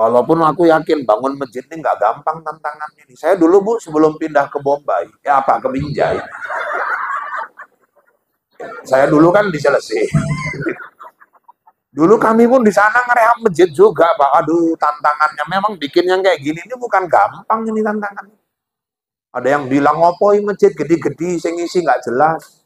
Walaupun aku yakin bangun masjid ini nggak gampang tantangannya ini. Saya dulu Bu sebelum pindah ke Bombay, ke Binjai. Saya dulu kan di Cilacap. Dulu kami pun di sana ngerehab masjid juga, Pak. Aduh, tantangannya memang bikin yang kayak gini ini bukan gampang ini tantangannya. Ada yang bilang ngopoi masjid gede-gede, sing isi nggak jelas.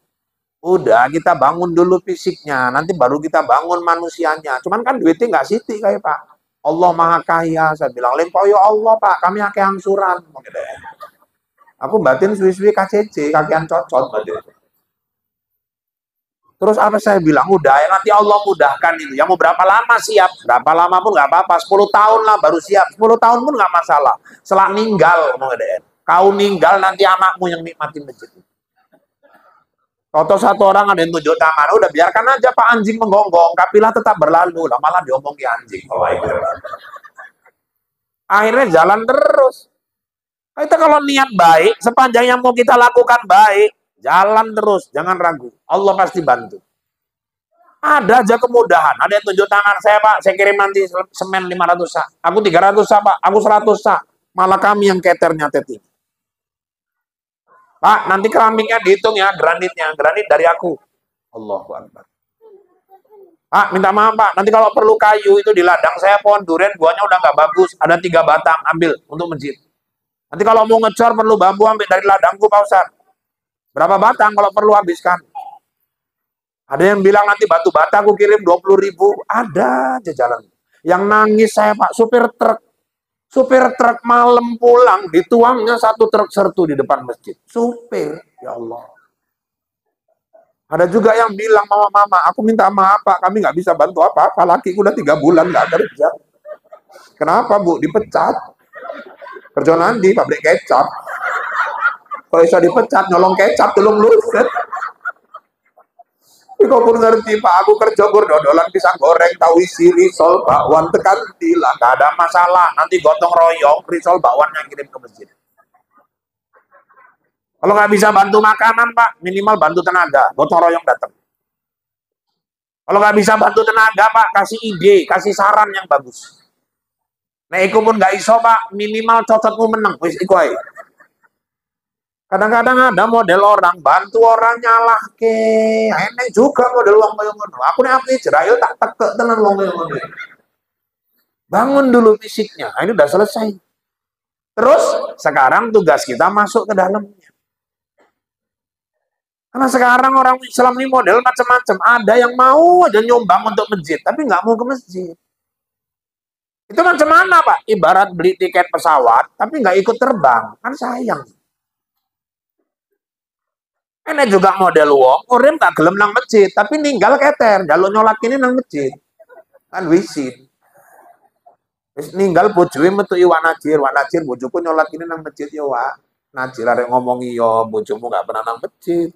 Udah, kita bangun dulu fisiknya, nanti baru kita bangun manusianya. Cuman kan duitnya nggak siti kayak Pak. Allah Maha Kaya, saya bilang, lempoyo Allah Pak, kami akeh angsuran. Aku batin suwi-suwi KCC, kakian cocot batin. Terus apa saya bilang, udah ya nanti Allah mudahkan itu. Ya mau berapa lama siap? Berapa lama pun nggak apa-apa. 10 tahun lah baru siap. 10 tahun pun nggak masalah. Setelah ninggal, kau ninggal nanti anakmu yang nikmatin masjid. Toto satu orang ada yang tunjuk tangan, udah biarkan aja Pak anjing menggonggong, kapilah tetap berlalu. Lah malah diomongi anjing. Akhirnya jalan terus. Kita kalau niat baik, sepanjang yang mau kita lakukan baik, jalan terus, jangan ragu. Allah pasti bantu. Ada aja kemudahan. Ada yang tunjuk tangan, saya Pak, saya kirim nanti semen 500 sak. Aku 300 sak Pak, aku 100 sak. Malah kami yang keternya teti. Pak, nanti keramiknya dihitung ya, granitnya. Granit dari aku. Allahu Akbar. Pak, minta maaf Pak, nanti kalau perlu kayu itu di ladang saya pohon durian, buahnya udah nggak bagus. Ada 3 batang, ambil untuk masjid. Nanti kalau mau ngecor perlu bambu, ambil dari ladangku Pak Ustaz. Berapa batang kalau perlu habiskan. Ada yang bilang nanti batu bata aku kirim 20.000. Ada aja jalan. Yang nangis saya Pak, supir truk. Supir truk malam pulang, dituangnya 1 truk sertu di depan masjid. Supir, ya Allah. Ada juga yang bilang, mama, aku minta maaf Pak, kami nggak bisa bantu apa-apa. Lakiku udah 3 bulan nggak kerja. Kenapa Bu? Dipecat. Kerja nanti pabrik kecap. Kalau bisa dipecat, nyolong kecap, tolong luset. Kau pun ngerti Pak, aku kerja dodolan pisang goreng, tahu isi risol, bakwan tekan tila, nggak ada masalah. Nanti gotong royong, risol bakwannya kirim ke masjid. Kalau nggak bisa bantu makanan Pak, minimal bantu tenaga, gotong royong datang. Kalau nggak bisa bantu tenaga Pak, kasih ide, kasih saran yang bagus. Nah, iku pun nggak iso Pak, minimal cocotmu menang, wis iku ae. Kadang-kadang ada model orang bantu orang nyalah ke, enek juga model wong koyo ngono. Aku nek api jerail tak tekek tenan wong koyo ngono. Bangun dulu fisiknya. Nah, ini udah selesai. Terus sekarang tugas kita masuk ke dalamnya. Karena sekarang orang Islam ini model macam-macam. Ada yang mau aja nyumbang untuk masjid, tapi nggak mau ke masjid. Itu macam mana Pak? Ibarat beli tiket pesawat, tapi nggak ikut terbang, kan sayang. Ini juga model wong, urip tak gelem nang masjid, tapi ninggal keter, jaluk nyolak ini nang masjid. Kan wisin. Wis ninggal bojoe metu Wak Najir bojoku nyolak ini nang masjid ya Wak. Najir arek ngomong iya, bojomu enggak pernah nang masjid.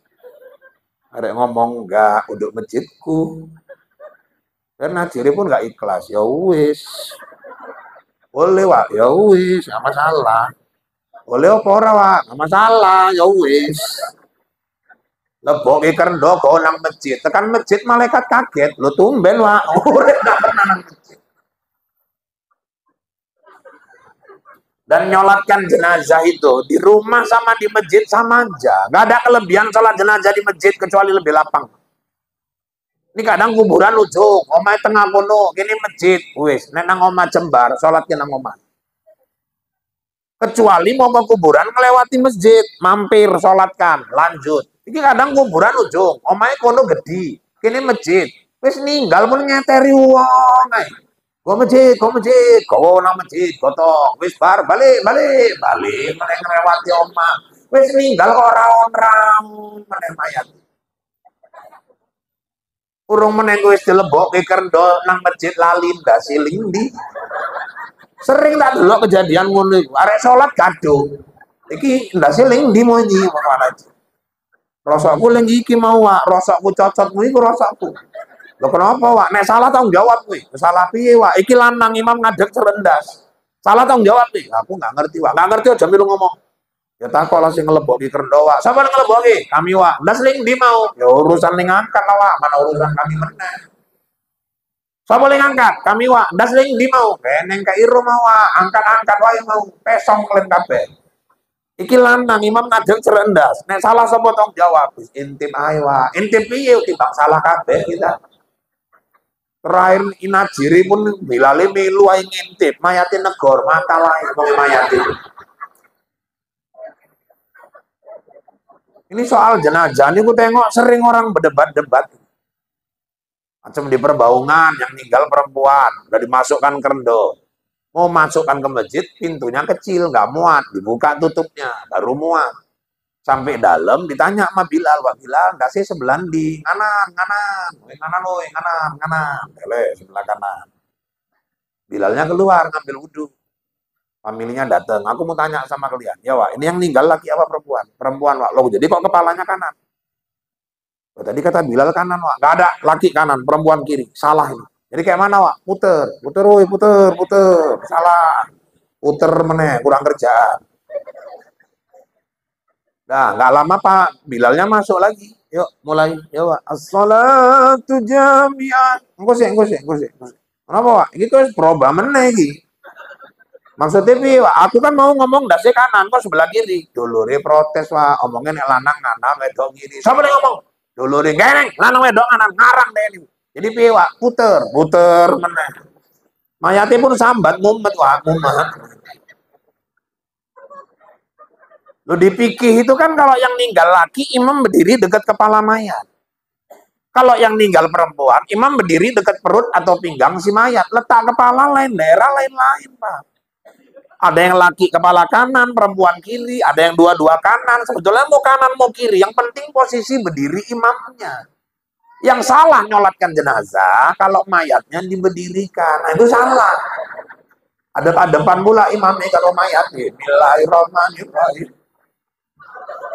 Arek ngomong enggak, uduk masjidku. Dan Najir pun enggak ikhlas, ya wis. Boleh Wak, ya wis, enggak masalah. Boleh apa ora Wak, enggak masalah, ya wis. Lebok ikan kau nang masjid, tekan masjid malaikat kaget, lu tumben Wak, urip enggak pernah nang masjid. Dan nyolatkan jenazah itu di rumah sama di masjid sama aja. Gak ada kelebihan sholat jenazah di masjid kecuali lebih lapang. Ini kadang kuburan ujung, omah tengah kono, gini masjid, wis, nang omah Jembar, sholatnya nang omah. Kecuali mau ke kuburan melewati masjid, mampir sholatkan, lanjut. Ini kadang kuburan ujung, omahnya kono gede, gini masjid, wis ninggal pun ngeteri wong. Go masjid, go nang masjid, gotong, wis bar, balik, meneng ngelewati omah, wis ninggal kok orang meneng mayat. Urung meneng wis dilebok ke kerndo nang masjid lali ndase lindi. Sering tak delok kejadian ngono iku, arek salat gaduh. Iki ndase lindi mau nyi mana aja. Rosokku ling iki mau Wak, rosokku cocotmu iku rosokku. Lho kenapa Wak? Nek salah tanggung jawab kuwi. Salah piye Wak? Iki lanang imam ngadeg serendas. Salah tanggung jawab nih. Aku nggak ngerti Wak. Nggak ngerti aja milu ngomong. Ya takok lah sing ngeleboki kerndo Wak. Sapa ngeleboki? Kami Wak. Ndas ling ndi mau? Ya urusan ning angkat lah Wak. Mana urusan kami meneh. Saya boleh ngangkat, kami wa, das ling di mau, neng ka iru mau angkat-angkat wae mau, pesong kalian kabeh. Iki lanang imam ngajeng cerendas, nek salah sapa tong jawab, intip ae wa, intip piye timbang salah kabeh kita. Terakhir inajiri pun bilale melu ae ngintip, mayate negor makal ae wong mayate. Ini soal jenazah ini ku tengok sering orang berdebat-debat. Macam di Perbaungan yang tinggal perempuan, udah dimasukkan ke rendo. Mau masukkan ke masjid, pintunya kecil, nggak muat, dibuka tutupnya, baru muat. Sampai dalam ditanya sama Bilal, Pak Bilal, nggak sih sebelah di kanan, kanan, kanan, kanan, kanan, sebelah kanan. Bilalnya keluar ngambil wudhu. Familinya datang, aku mau tanya sama kalian, ya Wak, ini yang meninggal laki apa perempuan? Perempuan, Wak. Loh, jadi kok kepalanya kanan? Oh, tadi kata Bilal kanan, Wak. Nggak ada, laki kanan, perempuan kiri. Salah ini. Jadi kayak mana, Wak? Puter, puter, woy, puter, puter. Salah. Puter meneh, kurang kerjaan. Nah, nggak lama Pak Bilalnya masuk lagi. Yuk, mulai. Ya, Wak. As-salatu jami'an. Engko sih. Kenapa, Wak? Gitu proba meneh iki. Maksudnya, Wak, aku kan mau ngomong dasi kanan, kok sebelah kiri. Dulure protes, Wak. Omongnya nek lanang kanan, wedok kiri. Siapa yang ngomong? Dulure geneng, lanang wedok kanan, ngarang deh ini. Jadi piye, Wak? Puter meneh. Mayate pun sambat mumet, Wak, mumet. Lo dipikir itu kan kalau yang ninggal laki, imam berdiri dekat kepala mayat. Kalau yang ninggal perempuan, imam berdiri dekat perut atau pinggang si mayat. Letak kepala lain, daerah lain-lain, Pak. Ada yang laki kepala kanan, perempuan kiri, ada yang dua-dua kanan. Sebetulnya mau kanan mau kiri, yang penting posisi berdiri imamnya. Yang salah nyolatkan jenazah kalau mayatnya diberdirikan. Nah, itu salah. Ada depan pula imamnya kalau mayat. Bismillahirrahmanirrahim.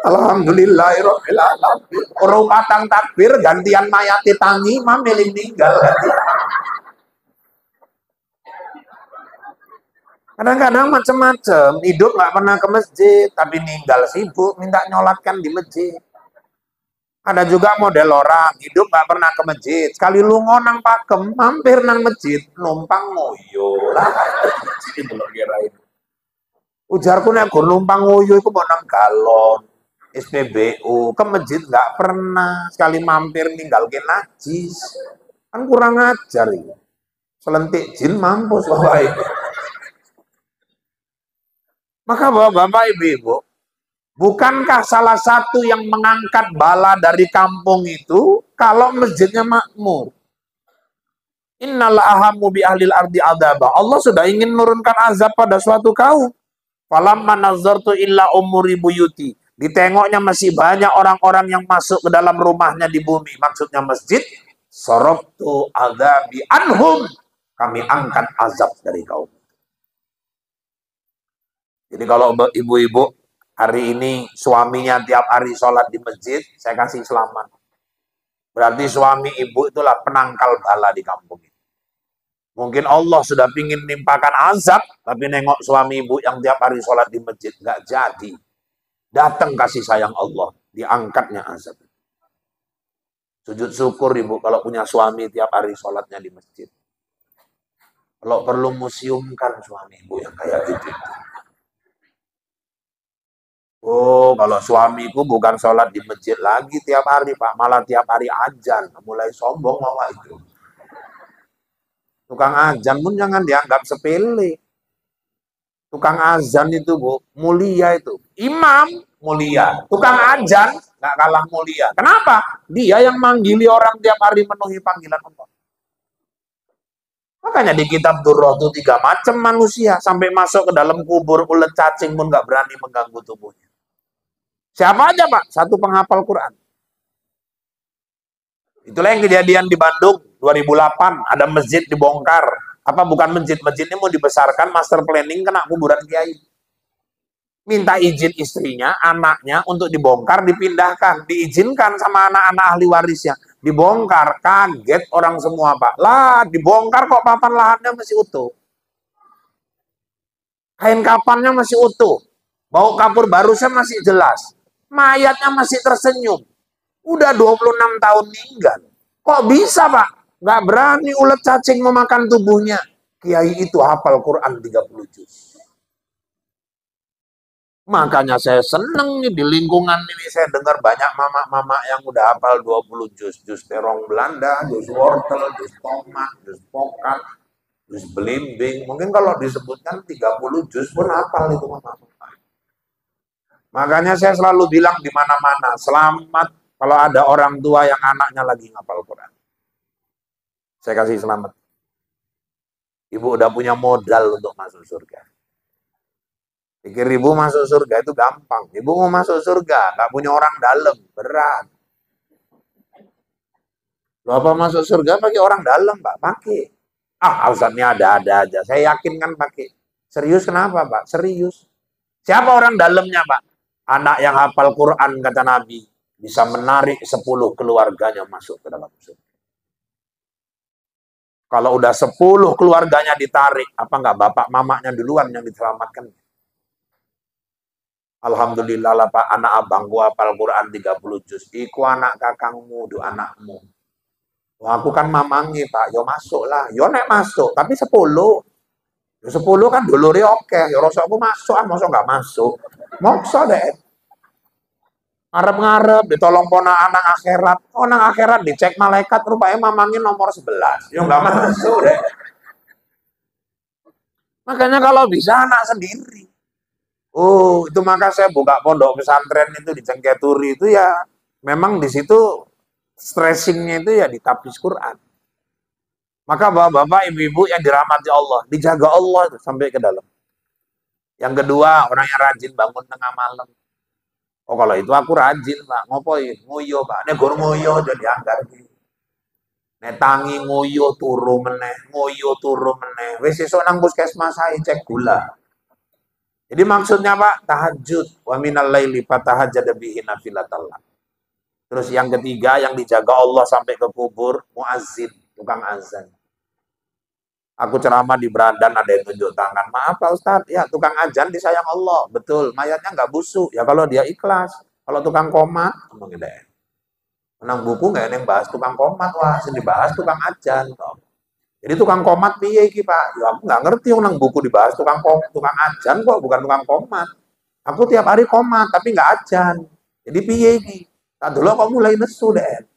Alhamdulillahirabbil alamin. Orang patang takbir gantian mayat tangi imam meninggal. Kadang-kadang macam-macam, hidup nggak pernah ke masjid, tapi ninggal sibuk, minta nyolatkan di masjid. Ada juga model orang, hidup nggak pernah ke masjid, sekali lu ngonang pakem, mampir nang masjid, numpang ngoyo lah. Itu loh kirain. Ujarku nek gur numpang ngoyo iku mau nang galon, SPBU, ke masjid nggak pernah, sekali mampir ninggal ke najis. Kan kurang ajar ini. Selentik jin mampus bapak ini. Maka bapak-bapak, ibu-ibu, bukankah salah satu yang mengangkat bala dari kampung itu kalau masjidnya makmur? Innal ahamu bi ahlil ardi adzaba. Allah sudah ingin menurunkan azab pada suatu kaum. Falamma nazartu illa umuri buyuti. Ditengoknya masih banyak orang-orang yang masuk ke dalam rumahnya di bumi. Maksudnya masjid. Sorobtu adzabi anhum. Kami angkat azab dari kaum. Jadi kalau ibu-ibu hari ini suaminya tiap hari sholat di masjid, saya kasih selamat. Berarti suami ibu itulah penangkal bala di kampung ini. Mungkin Allah sudah pingin nimpakan azab, tapi nengok suami ibu yang tiap hari sholat di masjid, nggak jadi. Datang kasih sayang Allah, diangkatnya azab. Sujud syukur ibu kalau punya suami tiap hari sholatnya di masjid. Kalau perlu museumkan suami ibu yang kayak gitu. Oh, kalau suamiku bukan sholat di masjid lagi tiap hari, Pak. Malah tiap hari azan. Mulai sombong mama itu. Tukang azan pun jangan dianggap sepele. Tukang azan itu, Bu, mulia itu. Imam, mulia. Tukang azan, nggak kalah mulia. Kenapa? Dia yang manggili orang tiap hari memenuhi panggilan Allah. Makanya di kitab Durrah itu 3 macam manusia. Sampai masuk ke dalam kubur, ulet cacing pun nggak berani mengganggu tubuhnya. Siapa aja, Pak? Satu penghafal Quran. Itulah yang kejadian di Bandung 2008. Ada masjid dibongkar. Apa bukan masjid? Masjid ini mau dibesarkan, master planning kena kuburan kiai. Minta izin istrinya, anaknya untuk dibongkar, dipindahkan. Diizinkan sama anak-anak ahli warisnya. Dibongkar, kaget orang semua, Pak. Lah, dibongkar kok papan lahannya masih utuh. Kain kapannya masih utuh. Bau kapur barusnya masih jelas. Mayatnya masih tersenyum. Udah 26 tahun meninggal. Kok bisa, Pak? Nggak berani ulet cacing memakan tubuhnya. Kiai itu hafal Quran 30 juz. Makanya saya seneng nih di lingkungan ini, saya dengar banyak mama-mama yang udah hafal 20 juz. Juz terong Belanda, juz wortel, juz tomat, juz pokat, juz belimbing. Mungkin kalau disebutkan 30 juz pun hafal itu mama. Makanya saya selalu bilang di mana-mana, selamat kalau ada orang tua yang anaknya lagi ngapal Quran. Saya kasih selamat. Ibu udah punya modal untuk masuk surga. Pikir ibu masuk surga itu gampang. Ibu mau masuk surga, nggak punya orang dalam, berat. Lo apa masuk surga pakai orang dalam, Pak? Pakai. Alasannya ada-ada aja. Saya yakin kan pakai. Serius kenapa, Pak? Serius. Siapa orang dalamnya, Pak? Anak yang hafal Quran, kata Nabi, bisa menarik 10 keluarganya masuk ke dalam surga. Kalau udah 10 keluarganya ditarik, apa nggak bapak mamanya duluan yang diselamatkan? Alhamdulillah lah Pak, anak abangku hafal Quran 30 juz. Iku anak kakangmu, do anakmu. Wah, aku kan mamangi Pak, yo masuk lah. Yo nek masuk, tapi 10. Yo 10 kan dulure oke. Yo rasa aku masuk, masa nggak masuk. Mokso deh. Ngarep-ngarep, ditolong pona anak akhirat. Oh, anak akhirat dicek malaikat, rupanya mamangin nomor 11. Yo nggak masuk deh. Makanya kalau bisa anak sendiri. Oh, itu maka saya buka pondok pesantren itu di Cengketuri itu ya, memang di situ stressingnya itu ya di tapis Quran. Maka bapak-bapak, ibu-ibu yang dirahmati Allah, dijaga Allah itu sampai ke dalam. Yang kedua, orang yang rajin bangun tengah malam. Oh, kalau itu aku rajin, Pak. Ngopoi, nguyo, Pak. Ini gur nguyo jadi anggar. Netangi nguyo turu meneh, nguyo turu meneh. Wis esuk nang puskesmas ae cek gula. Jadi maksudnya Pak, tahajud. Wa minal laili fatahajjad bihi nafilatallah. Terus yang ketiga, yang dijaga Allah sampai ke kubur, muazzin, tukang azan. Aku ceramah di Brandan, ada yang tunjuk tangan. Maaf Pak Ustadz, ya tukang azan disayang Allah. Betul, mayatnya nggak busuk. Ya kalau dia ikhlas. Kalau tukang komat, menang buku nggak ada yang bahas tukang komat. Wah, sini bahas tukang azan. Jadi tukang komat piye iki Pak? Ya aku nggak ngerti nang buku dibahas tukang ajan kok, bukan tukang komat. Aku tiap hari komat tapi nggak ajan. Jadi piye iki? Tak dulu kok mulai nesu deh.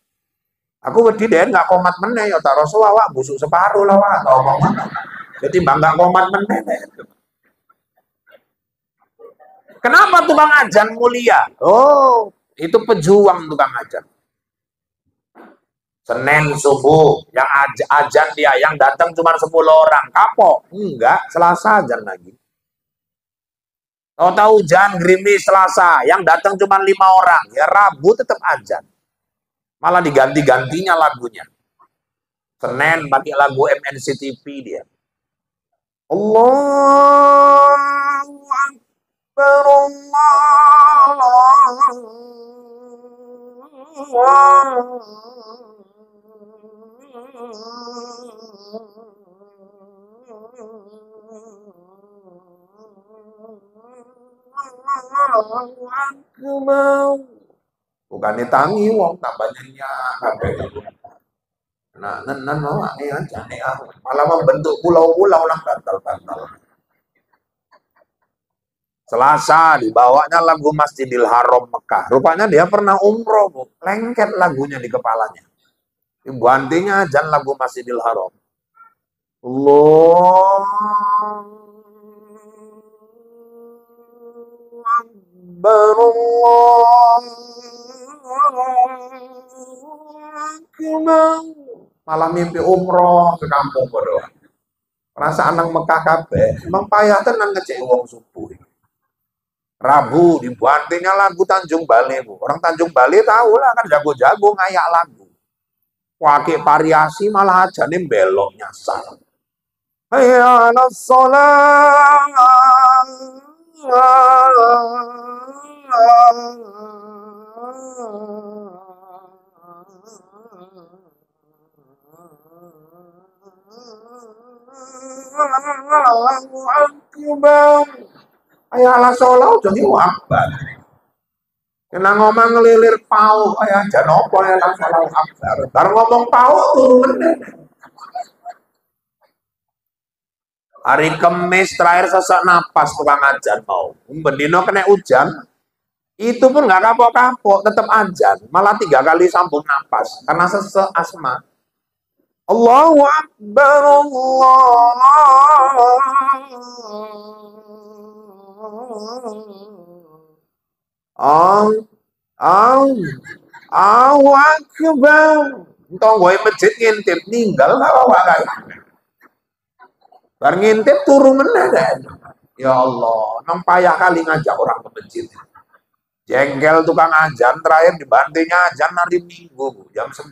Aku wedi deh nggak komat meneh ya tak rasa awak busuk separuh lah wak tak omong. Jadi nggak komat meneh deh. Kenapa tukang ajan mulia? Oh, itu pejuang tukang ajan. Senin subuh, yang ajan dia, yang datang cuma 10 orang. Kapok? Enggak, Selasa ajan lagi. Tahu-tahu hujan, gerimis Selasa, yang datang cuma 5 orang. Ya Rabu tetap ajan. Malah diganti-gantinya lagunya. Senin pakai lagu MNCTV dia. Allahu Akbar, bukan ditangi wong tambahnya kabeh. Nah, nenan mau aja malah membentuk pulau-pulau lang bantal-bantal. Selasa dibawanya lagu Masjidil Haram Mekah. Rupanya dia pernah umroh, Bu. Lengket lagunya di kepalanya. Gantinya ajan lagu Masjidil Haram. Allah Akbar, malah mimpi umroh ke kampung bodoh. Rasa anang Mekah kabeh, emang payah tenan ngecek wong subuh. Rabu dibantinya lagu Tanjung Balai, Bu. Orang Tanjung Balai tahu lah kan jago-jago ngayak lagu. Pakai variasi malah aja nih belok nyasar. Hayya 'alas shalah. Allahu Akbar. Hayya 'alas shalah jadi wabar. Kena ngomong ngelilir pau, kayak janopo ya langsung akbar. Baru ngomong pau turun. Hari Kemis terakhir sesak napas tukang ajan mau. Bendino kena hujan, itu pun nggak kapok-kapok, tetap ajan. Malah 3 kali sambung napas karena sesak asma. Allahu Akbar, Allah. Allahu Akbar. Entong gue masjid ngintip ninggal apa kayak. Bar ngintip turu meneh. Ya Allah, nang payah kali ngajak orang ke masjid. Jengkel tukang ajan terakhir dibantinya ajan hari Minggu jam 9.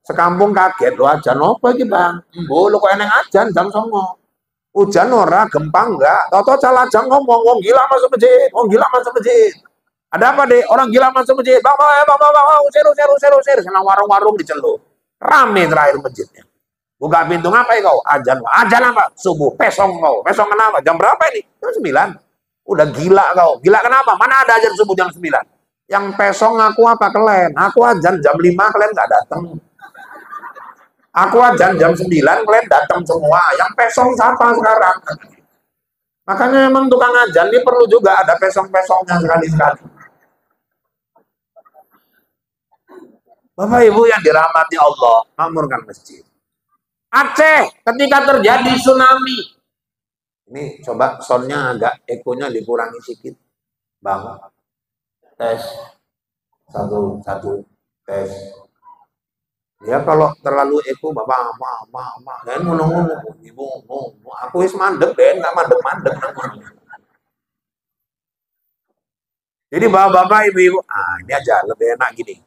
Sekampung kaget lo ajan apa iki, Bang? Embo lo kok eneng ajan jam 9. Hujan ora, gempa enggak. Toto calajang ngomong, wong gila masuk masjid, wong gila masuk masjid. Ada apa, Dek? Orang gila masuk masjid. Bang, usir. Senang warung-warung diceluk. Rame terakhir masjidnya. Buka pintu, ngapain kau? Ajan. Ajan apa? Subuh. Pesong kau. Pesong kenapa? Jam berapa ini? Jam 9. Udah gila kau. Gila kenapa? Mana ada ajan subuh jam 9? Yang pesong aku apa kalian? Aku ajan jam 5 kalian nggak datang. Aku ajan jam 9 kalian datang semua. Yang pesong siapa sekarang? Makanya emang tukang ajan ini perlu juga ada pesong-pesongnya sekali-sekali. Bapak Ibu yang dirahmati Allah, makmurkan masjid. Aceh ketika terjadi tsunami. Ini coba soundnya agak ekonya dikurangi sedikit. Bang. Tes. Satu. Tes. Ya kalau terlalu eko Bapak ma. Dan ngomong Ibu. Aku wis mandek deh, enggak mandek. Jadi Bapak Ibu, ini aja lebih enak gini.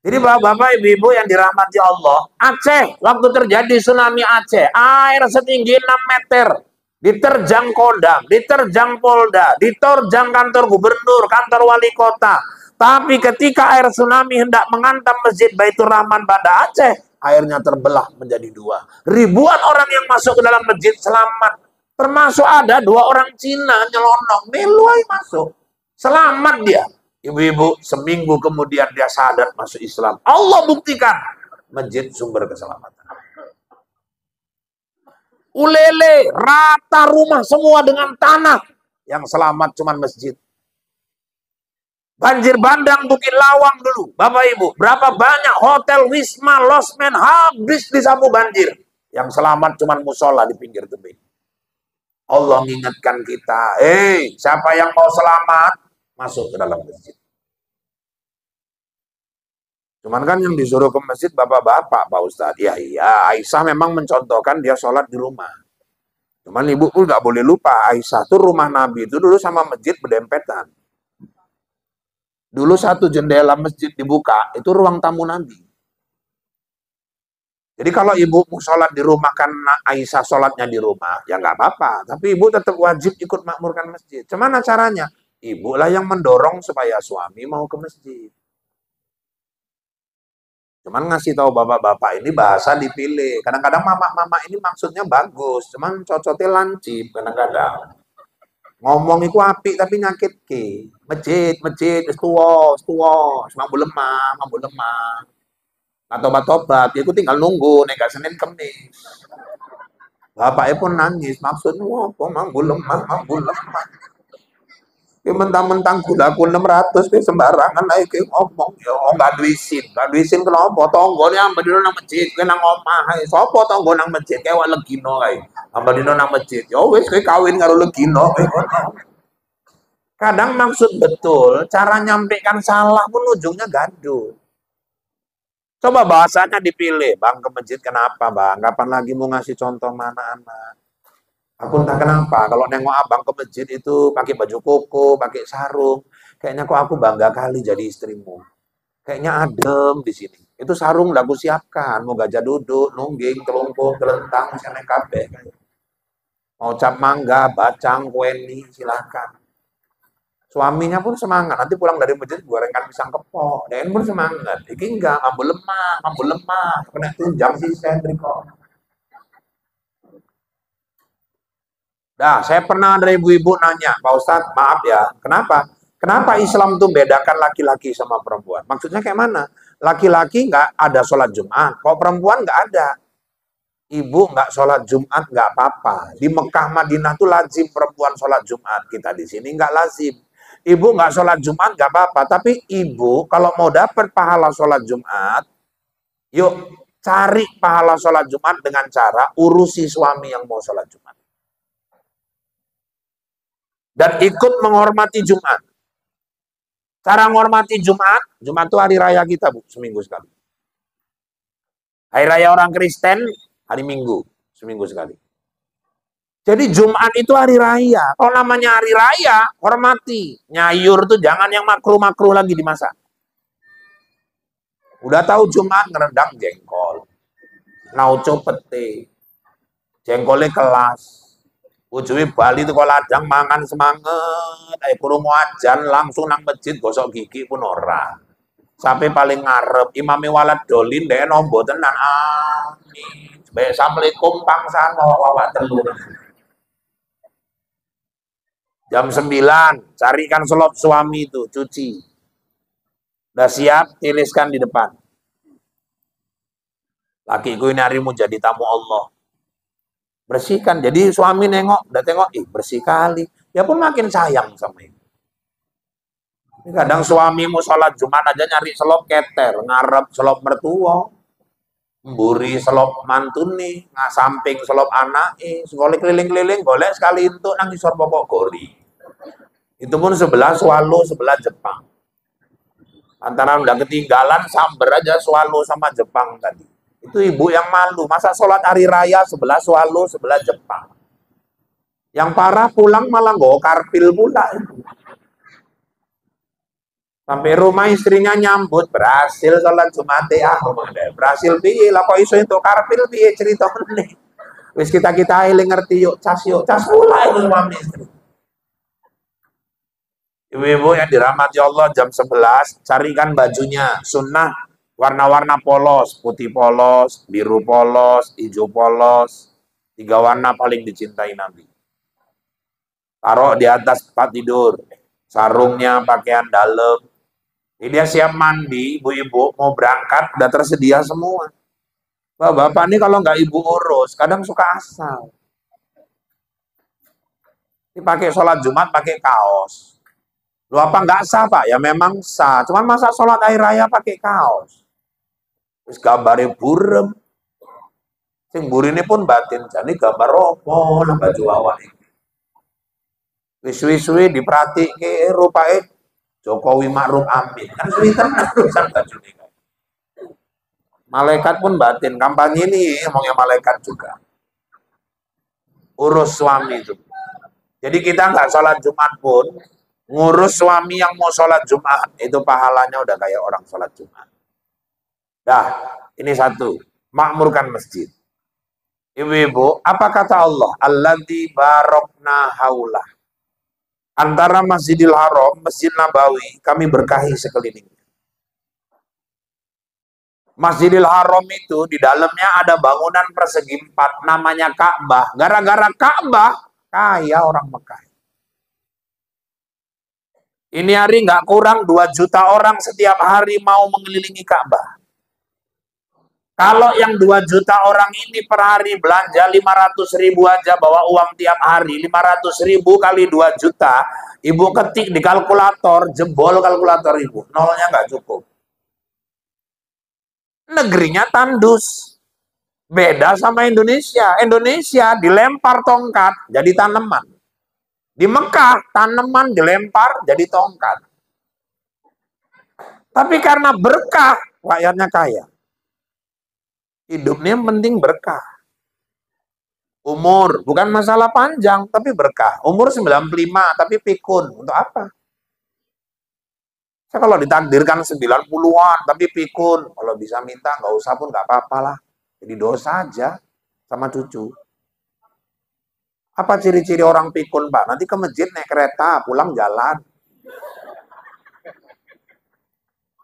Jadi Bapak Ibu yang dirahmati Allah, Aceh waktu terjadi tsunami Aceh, air setinggi 6 meter, diterjang Kodam, diterjang Polda, diterjang kantor gubernur, kantor wali kota. Tapi ketika air tsunami hendak menghantam Masjid Baitur Rahman Banda Aceh, airnya terbelah menjadi 2. Ribuan orang yang masuk ke dalam masjid selamat. Termasuk ada 2 orang Cina nyelonong, meluai masuk. Selamat dia. Ibu-ibu, seminggu kemudian dia sadar masuk Islam. Allah buktikan masjid sumber keselamatan. Ulele, rata rumah semua dengan tanah. Yang selamat cuma masjid. Banjir bandang Bukit Lawang dulu. Bapak Ibu, berapa banyak hotel, wisma, losmen habis disapu banjir. Yang selamat cuma musola di pinggir tebing. Allah mengingatkan kita, siapa yang mau selamat, masuk ke dalam masjid. Cuman kan yang disuruh ke masjid bapak-bapak, Pak Ustadz. Ya iya, Aisyah memang mencontohkan dia sholat di rumah. Cuman ibu pun nggak boleh lupa, Aisyah tuh rumah Nabi itu dulu sama masjid berdempetan. Dulu satu jendela masjid dibuka, itu ruang tamu Nabi. Jadi kalau ibu mau sholat di rumah karena Aisyah sholatnya di rumah, ya nggak apa-apa. Tapi ibu tetap wajib ikut makmurkan masjid. Cuman caranya? Ibu lah yang mendorong supaya suami mau ke masjid. Cuman ngasih tahu bapak-bapak ini bahasa dipilih. Kadang-kadang mama-mama ini maksudnya bagus, cuman cocoknya lancip kadang-kadang. Ngomong itu api tapi nyakit ke. Masjid, tuwa, mampu lemah. Tobat, ya aku tinggal nunggu, nek Senin Kemis. Bapaknya pun nangis, maksudnya apa? Mampu lemah. Ya mentang-mentang gulaku 600 ke sembarangan ae ke ngomong ya enggak duisin kenapa tonggone ambek dino nang masjid ke nang omah ae sapa tonggo nang masjid kewak Legino ae ambek dino nang masjid ya wis kowe kawin karo Legino kadang maksud betul cara nyampaikan salah pun ujungnya gaduh. Coba bahasanya dipilih, Bang ke masjid kenapa Bang, kapan lagi mau ngasih contoh mana anak. Aku entah kenapa, kalau nengok abang ke masjid itu pakai baju koko, pakai sarung. Kayaknya kok aku bangga kali jadi istrimu. Kayaknya adem di sini. Itu sarung udah aku siapkan. Mau gajah duduk, nungging, kelungkuh, kelentang, sana kabeh. Mau cap mangga, bacang, kueni, silakan. Suaminya pun semangat. Nanti pulang dari masjid gorengan pisang kepok. Dan pun semangat. Iki enggak, mampu lemah. Kena tunjang sih Sendriko. Nah, saya pernah ada ibu-ibu nanya, Pak Ustadz, maaf ya, kenapa? Kenapa Islam tuh bedakan laki-laki sama perempuan? Maksudnya kayak mana? Laki-laki nggak ada sholat Jumat, kalau perempuan nggak ada. Ibu nggak sholat Jumat nggak apa-apa. Di Mekah Madinah tuh lazim perempuan sholat Jumat. Kita di sini nggak lazim. Ibu nggak sholat Jumat nggak apa-apa. Tapi ibu kalau mau dapat pahala sholat Jumat, yuk cari pahala sholat Jumat dengan cara urusi suami yang mau sholat Jumat. Dan ikut menghormati Jumat. Cara menghormati Jumat, Jumat itu hari raya kita, Bu, seminggu sekali. Hari raya orang Kristen, hari Minggu, seminggu sekali. Jadi Jumat itu hari raya. Kalau namanya hari raya, hormati. Nyayur tuh jangan yang makruh-makruh lagi dimasak. Udah tahu Jumat ngerendang jengkol. Nauco pete. Jengkolnya kelas. Ujui Bali itu kalau ladang mangan semangat. Kurung wajan langsung nang masjid gosok gigi pun ora. Sampai paling ngarep imame walad dolin deh nombo tenan. Amin. Assalamualaikum pangsan wawa telur. Jam 9 carikan selop suami itu cuci. Udah siap, tiliskan di depan. Lakiku ini harimu jadi tamu Allah. Bersihkan. Jadi suami nengok, udah tengok, bersih kali. Ya pun makin sayang sama itu. Kadang suamimu sholat Jumat aja nyari selop keter, ngarep selop mertua, mburi selop mantuni, samping selop anak, sekolah keliling-keliling, golek sekali untuk nang isor pokok gori. Itu pun sebelah Swallow, sebelah Jepang. Antara udah ketinggalan, samber aja Swallow sama Jepang tadi. Itu ibu yang malu. Masa sholat hari raya sebelah Swallow, sebelah Jepang. Yang parah pulang malah nggak karpil pula. Sampai rumah istrinya nyambut, berhasil sholat Jumat ya. Berhasil piye lah kok iso itu karpil piye cerita meneh. Wis kita eling ngerti yuk cas mulai suami istri. Ibu-ibu yang dirahmati Allah jam 11 carikan bajunya sunnah. Warna-warna polos, putih polos, biru polos, hijau polos. 3 warna paling dicintai Nabi. Taruh di atas tempat tidur. Sarungnya pakaian dalam. Jadi dia siap mandi, ibu-ibu mau berangkat, udah tersedia semua. Bapak ini kalau nggak ibu urus, kadang suka asal. Ini pakai sholat Jumat, pakai kaos. Lu apa nggak sah, Pak? Ya memang sah. Cuman masa sholat hari raya pakai kaos. Terus gambarnya burem. Sing burine pun batin. Jadi gambar opo lah baju awak ini. Wis-wis diperhatike rupane Jokowi Ma'ruf Amin. Kan suwi tenan urusan baju ini. Malaikat pun batin. Kampanye ini ngomongnya malaikat juga. Urus suami itu. Jadi kita nggak sholat Jumat pun, ngurus suami yang mau sholat Jumat. Itu pahalanya udah kayak orang sholat Jumat. Dah, ini satu, makmurkan masjid. Ibu-ibu, apa kata Allah? Alladzi barokna haulah. Antara Masjidil Haram, Masjid Nabawi, kami berkahi sekelilingnya. Masjidil Haram itu di dalamnya ada bangunan persegi 4, namanya Ka'bah. Gara-gara Ka'bah, kaya orang Mekah. Ini hari nggak kurang 2 juta orang setiap hari mau mengelilingi Ka'bah. Kalau yang 2 juta orang ini per hari belanja 500.000 aja bawa uang tiap hari, 500.000 kali 2 juta, ibu ketik di kalkulator, jebol kalkulator ibu, nolnya nggak cukup. Negerinya tandus. Beda sama Indonesia. Indonesia dilempar tongkat jadi tanaman. Di Mekah tanaman dilempar jadi tongkat. Tapi karena berkah, rakyatnya kaya. Hidupnya penting berkah. Umur, bukan masalah panjang, tapi berkah. Umur 95, tapi pikun. Untuk apa? Saya kalau ditakdirkan 90-an, tapi pikun. Kalau bisa minta, nggak usah pun nggak apa-apa lah. Jadi dosa aja sama cucu. Apa ciri-ciri orang pikun, Pak? Nanti ke masjid naik kereta, pulang jalan.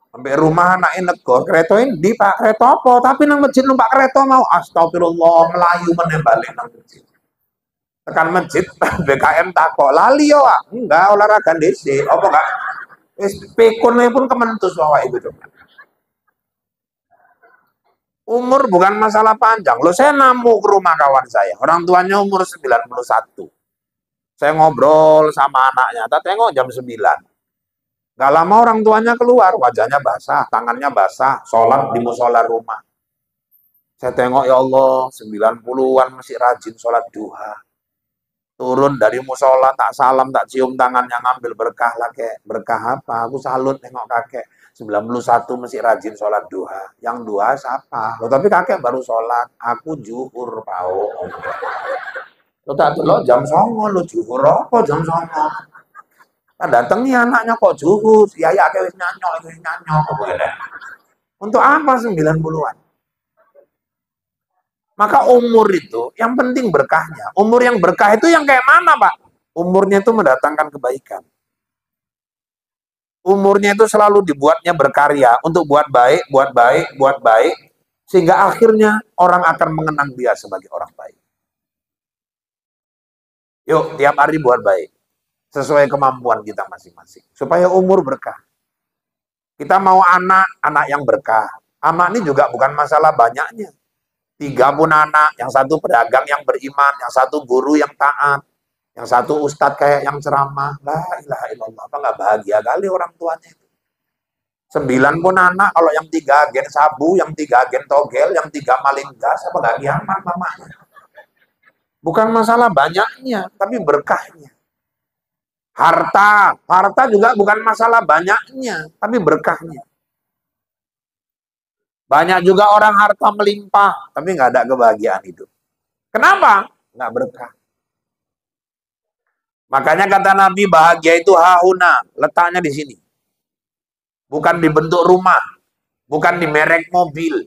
Sampai rumah anaknya negor, kereta ini di Pak, kereta apa? Tapi nang masjid numpak kereta mau, astagfirullah, melayu menembalik nang masjid. Tekan masjid, BKM takok, lali yo, enggak olahraga DC, apa enggak? Wis pekunnya pun kementus bawa itu. Umur bukan masalah panjang. Loh, saya namu ke rumah kawan saya. Orang tuanya umur 91. Saya ngobrol sama anaknya. Tak tengok jam 9. Gak lama orang tuanya keluar. Wajahnya basah, tangannya basah. Sholat di musola rumah. Saya tengok, ya Allah, 90-an masih rajin sholat duha. Turun dari musola, tak salam, tak cium tangannya, ngambil berkah lah, kek. Berkah apa? Aku salut nengok kakek. 91 masih rajin sholat duha. Yang duha siapa? Loh, tapi kakek baru sholat. Aku juhur, pau. Lo tak lo jam 09.00 lo juhur apa jam 09.00? Nah, datang nih anaknya kok juhur. Ya wis nyanyok. Untuk apa 90-an? Maka umur itu yang penting berkahnya. Umur yang berkah itu yang kayak mana, Pak? Umurnya itu mendatangkan kebaikan. Umurnya itu selalu dibuatnya berkarya untuk buat baik, sehingga akhirnya orang akan mengenang dia sebagai orang baik. Yuk, tiap hari buat baik. Sesuai kemampuan kita masing-masing. Supaya umur berkah. Kita mau anak yang berkah. Anak ini juga bukan masalah banyaknya. 3 pun anak, yang satu pedagang yang beriman, yang satu guru yang taat, yang satu ustadz kayak yang ceramah. La ilaha illallah, apa nggak bahagia kali orang tuanya itu. 9 pun anak, kalau yang 3 agen sabu, yang 3 agen togel, yang 3 maling gas, apa nggak kiamat mamanya. Bukan masalah banyaknya, tapi berkahnya. Harta juga bukan masalah banyaknya, tapi berkahnya. Banyak juga orang harta melimpah, tapi nggak ada kebahagiaan hidup. Kenapa? Nggak berkah. Makanya kata Nabi, bahagia itu hahuna, letaknya di sini. Bukan di bentuk rumah, bukan di merek mobil,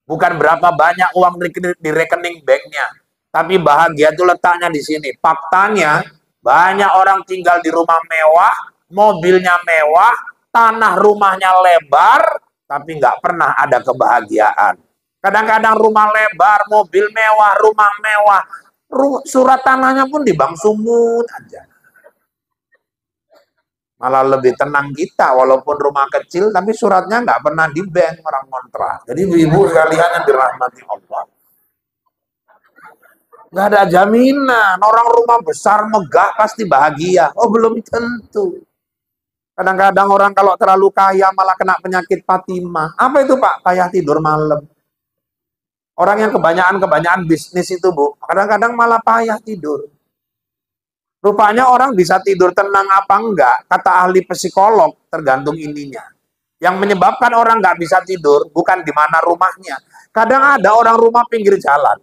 bukan berapa banyak uang di rekening banknya, tapi bahagia itu letaknya di sini. Faktanya, banyak orang tinggal di rumah mewah, mobilnya mewah, tanah rumahnya lebar, tapi nggak pernah ada kebahagiaan. Kadang-kadang rumah lebar, mobil mewah, rumah mewah, surat tanahnya pun di bank sumut aja. Malah lebih tenang kita, walaupun rumah kecil, tapi suratnya nggak pernah di bank, orang kontrak. Jadi ibu sekalian yang dirahmati Allah. Nggak ada jaminan, orang rumah besar, megah, pasti bahagia. Oh, belum tentu. Kadang-kadang orang kalau terlalu kaya malah kena penyakit Fatimah. Apa itu, Pak? Kayak tidur malam. Orang yang kebanyakan bisnis itu, Bu, kadang-kadang malah payah tidur. Rupanya orang bisa tidur tenang apa enggak, kata ahli psikolog, tergantung ininya. Yang menyebabkan orang nggak bisa tidur bukan di mana rumahnya. Kadang ada orang rumah pinggir jalan.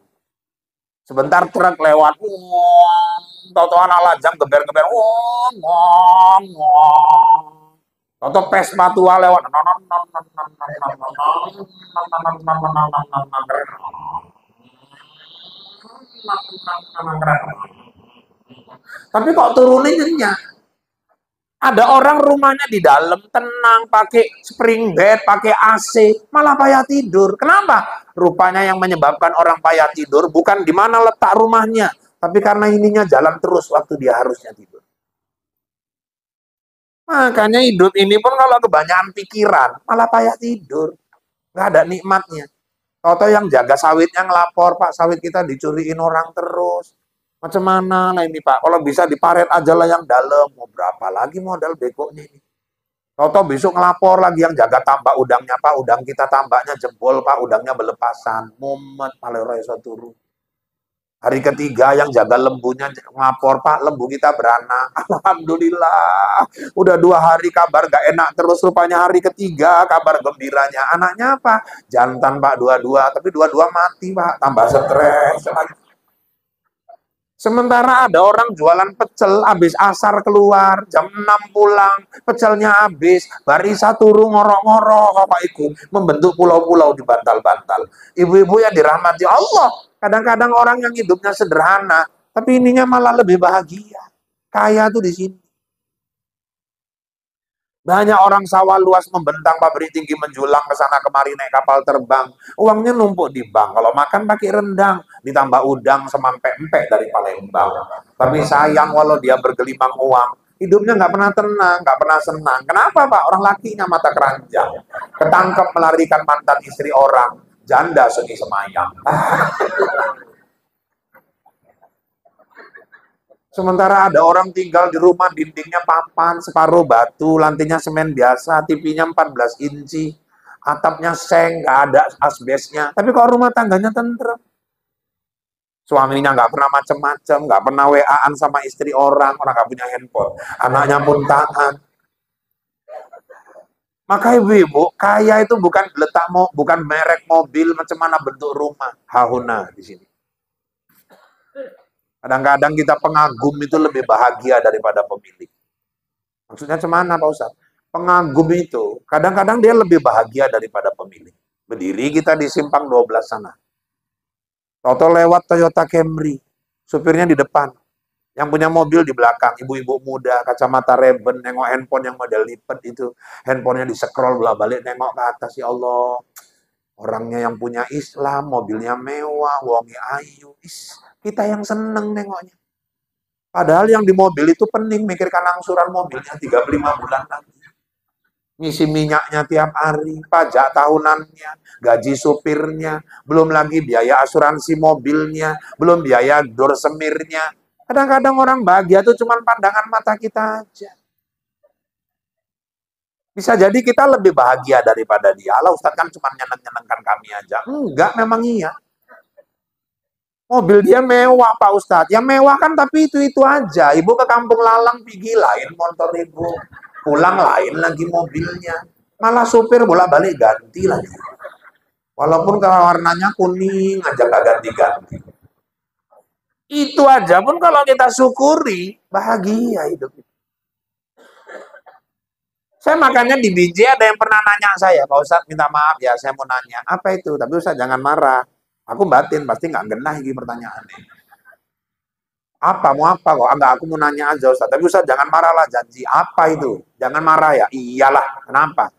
Sebentar truk lewat, tahu-tahu anak lajang geber-geber, atau Vespa tua lewat, tapi kok turunin nyenyak. Ada orang rumahnya di dalam tenang, pakai spring bed, pakai AC, malah payah tidur. Kenapa? Rupanya yang menyebabkan orang payah tidur bukan di mana letak rumahnya, tapi karena ininya jalan terus waktu dia harusnya tidur. Makanya hidup ini pun kalau kebanyakan pikiran, malah payah tidur. Nggak ada nikmatnya. Tahu-tahu yang jaga sawitnya ngelapor, Pak, sawit kita dicuriin orang terus. Macam mana lah ini, Pak? Kalau bisa diparet aja lah yang dalam. Mau berapa lagi modal begonya ini? Tahu-tahu besok ngelapor lagi yang jaga tambak udangnya, Pak. Udang kita tambaknya jebol, Pak. Udangnya belepasan. Mumet, malah rasa turun. Hari ketiga yang jaga lembunya ngelapor, Pak, lembu kita beranak. Alhamdulillah. Udah 2 hari kabar gak enak terus. Rupanya hari ketiga kabar gembiranya. Anaknya apa? Jantan, Pak, 2-2. Tapi 2-2 mati, Pak. Tambah stres. Sementara ada orang jualan pecel, habis asar keluar, jam 6 pulang, pecelnya habis, barisa turu ngorok-ngorok, apa itu, membentuk pulau-pulau di bantal-bantal. Ibu-ibu yang dirahmati Allah, kadang-kadang orang yang hidupnya sederhana, tapi ininya malah lebih bahagia. Kaya tuh di sini. Banyak orang sawah luas membentang, pabrik tinggi menjulang ke sana kemari naik kapal terbang. Uangnya numpuk di bank. Kalau makan pakai rendang, ditambah udang semampe-empek dari Palembang. Tapi sayang walau dia bergelimang uang, Hidupnya nggak pernah tenang, nggak pernah senang. Kenapa Pak? Orang lakinya mata keranjang. Ketangkep melarikan mantan istri orang. Janda seni semayang. Sementara ada orang tinggal di rumah dindingnya papan, separuh batu, lantainya semen biasa, TV-nya 14 inci, atapnya seng, nggak ada asbesnya. Tapi kalau rumah tangganya tentrem. Suaminya nggak pernah macem-macem, nggak pernah WA-an sama istri orang nggak punya handphone. Anaknya pun taat. Maka ibu-ibu, kaya itu bukan letak bukan merek mobil, macam mana bentuk rumah. Hahuna di sini. Kadang-kadang kita pengagum itu lebih bahagia daripada pemilik. Maksudnya cemana Pak Ustaz? Pengagum itu, kadang-kadang dia lebih bahagia daripada pemilik. Berdiri kita di simpang 12 sana. Toto lewat Toyota Camry, supirnya di depan. Yang punya mobil di belakang, ibu-ibu muda, kacamata Ray-Ban, nengok handphone yang model lipat itu. Handphonenya di-scroll bola-balik, nengok ke atas, ya Allah. Orangnya yang punya Islam, mobilnya mewah, wongi ayu. Kita yang seneng nengoknya. Padahal yang di mobil itu pening, mikirkan angsuran mobilnya 35 bulan lagi. Ngisi minyaknya tiap hari, pajak tahunannya, gaji supirnya, belum lagi biaya asuransi mobilnya, belum biaya dor semirnya. Kadang-kadang orang bahagia itu cuma pandangan mata kita aja. Bisa jadi kita lebih bahagia daripada dia. Allah Ustaz kan cuma nyeneng-nyenengkan kami aja. Enggak, memang iya. Mobil dia mewah Pak Ustadz. Ya mewah kan tapi itu aja. Ibu ke kampung Lalang pergi lain motor ibu. Pulang lain lagi mobilnya. Malah supir bolak-balik ganti lagi. Walaupun kalau warnanya kuning aja gak ganti-ganti. Itu aja pun kalau kita syukuri, bahagia hidup. Saya makanya di BJ ada yang pernah nanya saya, Pak Ustadz minta maaf ya, saya mau nanya. Apa itu? Tapi Ustadz jangan marah. Aku batin, pasti nggak genah ini pertanyaannya. Apa? Mau apa kok? Enggak, aku mau nanya aja Ustaz. Tapi Ustaz jangan marah lah, janji. Apa itu? Jangan marah ya? Iyalah. Kenapa?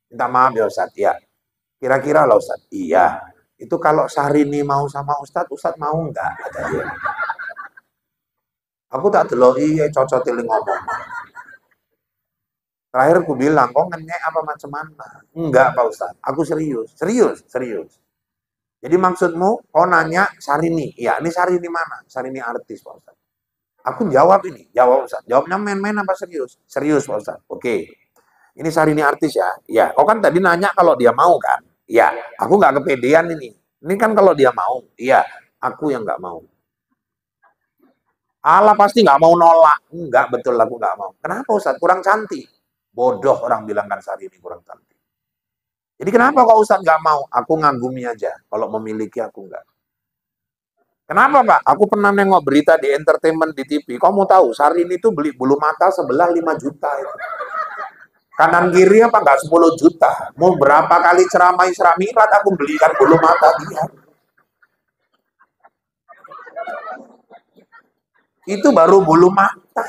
Minta maaf ya Ustaz. Ya. Kira-kira lah Ustaz. Iya. Itu kalau Syahrini mau sama Ustaz, Ustaz mau enggak? Kata dia. Aku tak delok iya cocok tiling ngomong. Terakhir aku bilang, kok ngenyek apa macam mana? Enggak Pak Ustaz. Aku serius. Serius. Jadi maksudmu, kau nanya Syahrini. Iya, ini Syahrini mana? Syahrini artis, Pak Ustaz. Aku jawab ini. Jawab, Ustaz. Jawabnya main-main apa serius? Serius, Pak Ustaz. Oke. Ini Syahrini artis ya? Iya. Kau kan tadi nanya kalau dia mau kan? Iya. Aku nggak kepedean ini. Ini kan kalau dia mau. Iya. Aku yang nggak mau. Allah pasti nggak mau nolak. Enggak, betul aku nggak mau. Kenapa, Ustaz? Kurang cantik. Bodoh orang bilang kan Syahrini kurang cantik. Jadi kenapa kok Ustaz nggak mau? Aku ngagumi aja. Kalau memiliki aku nggak. Kenapa Pak? Aku pernah nengok berita di entertainment di TV. Kamu tahu, Syahrini itu beli bulu mata sebelah 5 juta. Itu. Kanan kiri apa nggak 10 juta. Mau berapa kali ceramah Isra Mi'raj aku belikan bulu mata dia. Itu baru bulu mata.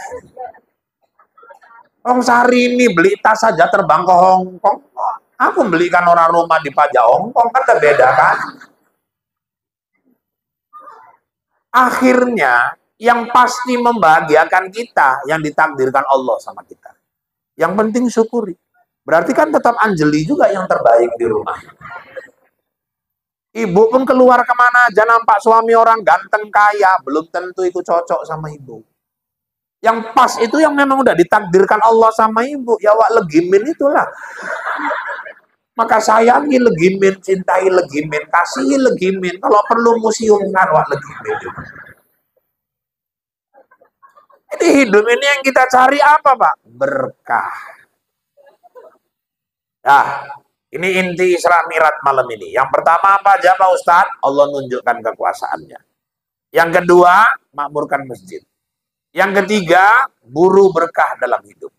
Syahrini beli tas saja terbang ke Hong Kong. Aku belikan orang rumah di pajak Hongkong, kan udah beda kan? Akhirnya, yang pasti membahagiakan kita, yang ditakdirkan Allah sama kita. Yang penting syukuri. Berarti kan tetap Anjeli juga yang terbaik di rumah. Ibu pun keluar kemana aja nampak suami orang ganteng kaya, belum tentu itu cocok sama ibu. Yang pas itu yang memang udah ditakdirkan Allah sama ibu. Ya wak legimin itulah. Maka sayangi legimin, cintai legimin, kasihi legimin. Kalau perlu museumkan wak legimin. Jadi hidup ini yang kita cari apa Pak? Berkah. Nah, ini inti Isra Mi'raj malam ini. Yang pertama apa aja Pak Ustadz? Allah nunjukkan kekuasaannya. Yang kedua, makmurkan masjid. Yang ketiga, buru berkah dalam hidup.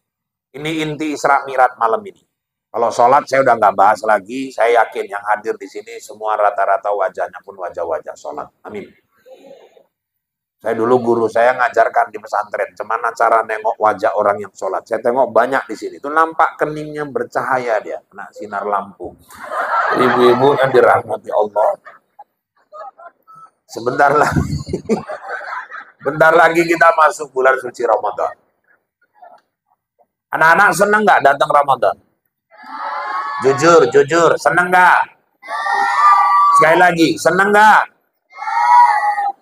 Ini inti Isra Mi'raj malam ini. Kalau sholat saya udah nggak bahas lagi. Saya yakin yang hadir di sini semua rata-rata wajahnya pun wajah-wajah sholat. Amin. Saya dulu guru saya ngajarkan di pesantren. Gimana cara nengok wajah orang yang sholat. Saya tengok banyak di sini. Itu nampak keningnya bercahaya dia. Kena sinar lampu. Ibu-ibu yang dirahmati Allah. Bentar lagi kita masuk bulan suci Ramadan. Anak-anak seneng nggak datang Ramadan? Jujur, seneng nggak? Sekali lagi, seneng nggak?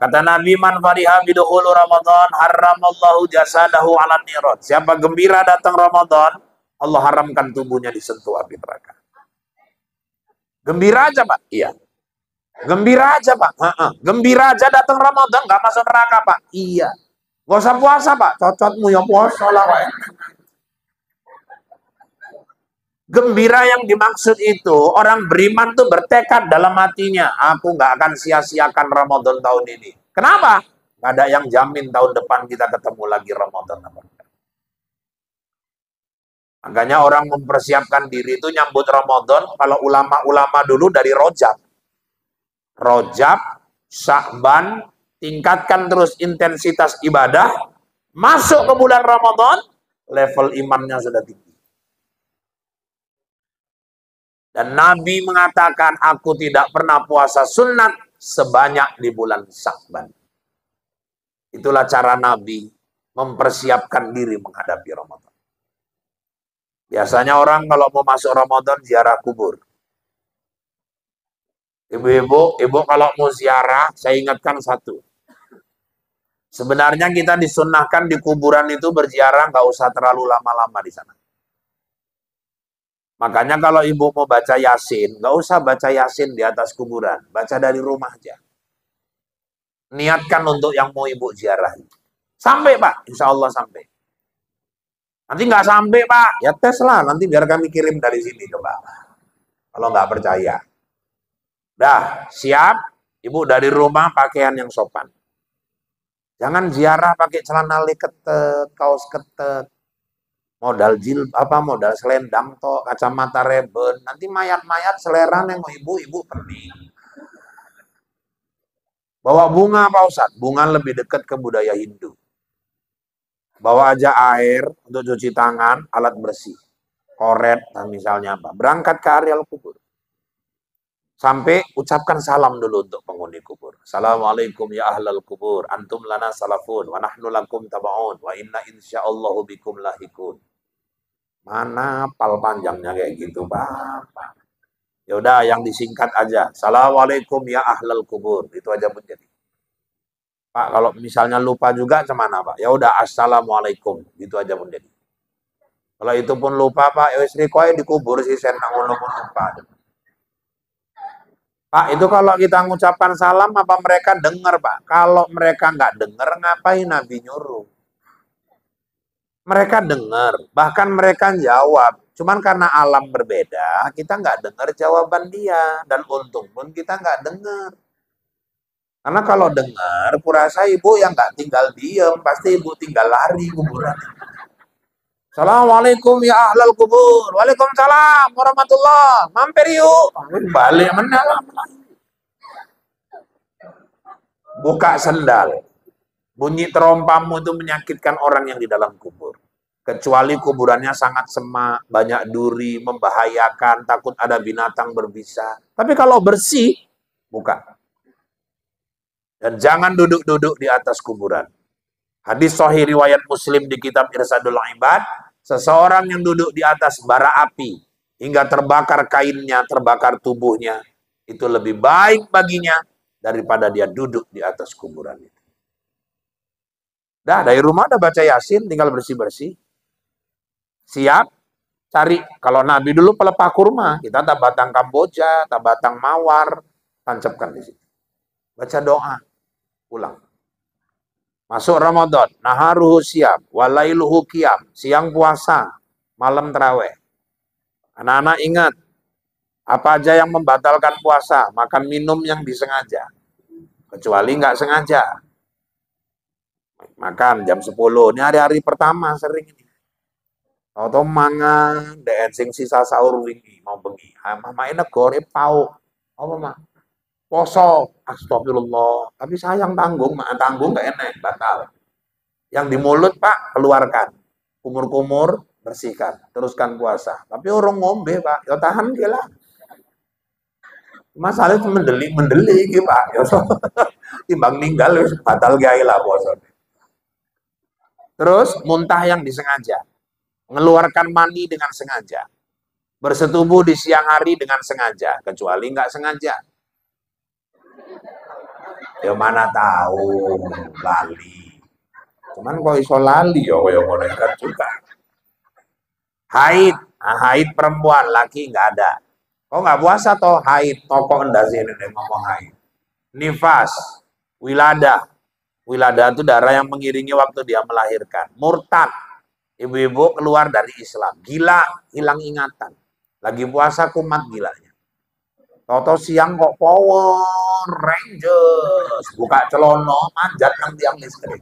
Kata Nabi, man fariha bidukhul Ramadan, haramallahu jasadahu ala nirot. Siapa gembira datang Ramadan, Allah haramkan tubuhnya disentuh api neraka. Gembira aja, Pak? Iya. Gembira aja, Pak? Gembira aja datang Ramadan, nggak masuk neraka, Pak? Iya. Nggak usah puasa, Pak? Cocotmu ya puasa lah, Pak. Gembira yang dimaksud itu, orang beriman tuh bertekad dalam hatinya, aku nggak akan sia-siakan Ramadan tahun ini. Kenapa? Nggak ada yang jamin tahun depan kita ketemu lagi Ramadan. Makanya orang mempersiapkan diri itu nyambut Ramadan, kalau ulama-ulama dulu dari Rojab, Sya'ban, tingkatkan terus intensitas ibadah, masuk ke bulan Ramadan, level imannya sudah tinggi. Dan Nabi mengatakan, aku tidak pernah puasa sunat sebanyak di bulan Sya'ban. Itulah cara Nabi mempersiapkan diri menghadapi Ramadan. Biasanya orang kalau mau masuk Ramadan ziarah kubur. Ibu kalau mau ziarah, saya ingatkan satu. Sebenarnya kita disunnahkan di kuburan itu berziarah, nggak usah terlalu lama-lama di sana. Makanya kalau ibu mau baca Yasin, nggak usah baca Yasin di atas kuburan. Baca dari rumah aja. Niatkan untuk yang mau ibu ziarah. Sampai, Pak. Insya Allah sampai. Nanti nggak sampai, Pak. Ya tes lah. Nanti biar kami kirim dari sini, coba. Kalau nggak percaya. Dah, siap. Ibu dari rumah pakaian yang sopan. Jangan ziarah pakai celana ketet, kaos ketet. Modal modal selendang toh, kacamata reben, nanti mayat-mayat selera neng ibu pergi. Bawa bunga Pak Ustadz, bunga lebih dekat ke budaya Hindu. Bawa aja air untuk cuci tangan, alat bersih, koret, dan misalnya apa. Berangkat ke areal kubur. Sampai ucapkan salam dulu untuk penghuni kubur. Assalamualaikum ya ahlal kubur, antum lana salafun, wa nahnu lakum taba'un, wa inna insyaallahu bikum lahikun. Mana pal panjangnya kayak gitu, Bapak. Ya udah yang disingkat aja. Assalamualaikum ya ahlal kubur. Itu aja pun jadi. Pak, kalau misalnya lupa juga gimana, Pak? Ya udah assalamualaikum. Itu aja pun jadi. Kalau itu pun lupa, Pak, ya wis riko dikubur sih saya ngono pun lupa. Pak, itu kalau kita mengucapkan salam apa mereka dengar, Pak? Kalau mereka nggak dengar, ngapain Nabi nyuruh? Mereka dengar, bahkan mereka jawab. Cuman karena alam berbeda, kita nggak dengar jawaban dia. Dan untung pun kita nggak dengar. Karena kalau dengar, kurasa ibu yang nggak tinggal diem, pasti ibu tinggal lari kuburan. Assalamualaikum ya ahlal kubur. Waalaikumsalam warahmatullah. Mampir yuk. Balik mendalam. Buka sendal. Bunyi terompamu itu menyakitkan orang yang di dalam kubur. Kecuali kuburannya sangat semak, banyak duri, membahayakan, takut ada binatang berbisa. Tapi kalau bersih, buka. Dan jangan duduk-duduk di atas kuburan. Hadis sahih riwayat Muslim di kitab Irsadul Ibad, seseorang yang duduk di atas bara api, hingga terbakar kainnya, terbakar tubuhnya, itu lebih baik baginya daripada dia duduk di atas kuburan itu. Dah, dari rumah udah baca Yasin, tinggal bersih-bersih. Siap, cari. Kalau Nabi dulu pelepah kurma, kita tak batang Kamboja, tak batang mawar, tancapkan di situ. Baca doa, pulang. Masuk Ramadan, naharuhu siap, walailuhu qiyam, siang puasa, malam terawih. Anak-anak ingat, apa aja yang membatalkan puasa, makan minum yang disengaja. Kecuali nggak sengaja. Makan jam 10. Ini hari-hari pertama sering ini. Atau mangan, sing sisa sahur wingi mau bengi. Mama enak gore pau. Apa mak? Poso. Astagfirullah. Tapi sayang tanggung, tanggung nggak enak, batal. Yang di mulut Pak keluarkan. Kumur-kumur bersihkan, teruskan puasa. Tapi orang ngombe Pak, ya tahan lah. Masalah itu mendeli gitu Pak. Ya timbang ninggal batal gaya lah puasa. Terus muntah yang disengaja. Ngeluarkan mani dengan sengaja. Bersetubuh di siang hari dengan sengaja. Kecuali nggak sengaja. Ya mana tahu, lali. Cuman kok iso lali ya kaya ngono juga. Haid, haid perempuan, laki nggak ada. Kok nggak puasa toh haid, toko endah sih ini ngomong haid. Nifas, wilada. Wilada itu darah yang mengiringi waktu dia melahirkan. Murtad, ibu-ibu keluar dari Islam. Gila, hilang ingatan. Lagi puasa kumat gilanya. Toto siang kok Power Rangers, buka celono, manjat nang tiang listrik.